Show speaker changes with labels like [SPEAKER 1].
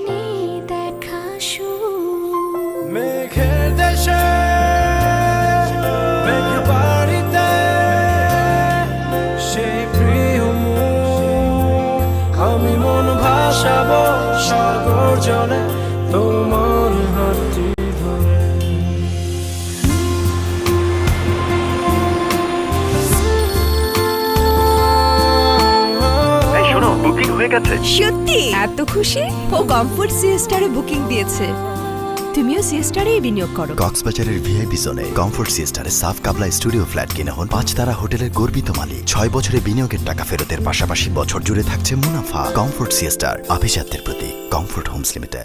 [SPEAKER 1] হয়নি দেখা
[SPEAKER 2] মেঘের দেশে মেঘ বাড়িতে সেই প্রিয় মুখ আমি মন ভাসাবো সাগর জলে তোমার হাতটি ধরে।
[SPEAKER 3] শোনো, বুকিং হয়ে গেছে।
[SPEAKER 4] সত্যি এত খুশি? ও কমফোর্ট সিএস্টারে বুকিং দিয়েছে। তুমিও সিএস্টারেই বিনিয়োগ করো।
[SPEAKER 5] কক্সবাজারের ভিআইপি জোনে কমফোর্ট সিএস্টারে সাফ কাবলা স্টুডিও ফ্ল্যাট কিনে হন 5 তারা হোটেলের গর্বিত মালিক। 6 বছরে বিনিয়োগের টাকা ফেরতের পাশাপাশি বছর জুড়ে থাকছে মুনাফা। কমফোর্ট সিএস্টার, আভিজাত্যের প্রতীক। Comfort homes limited.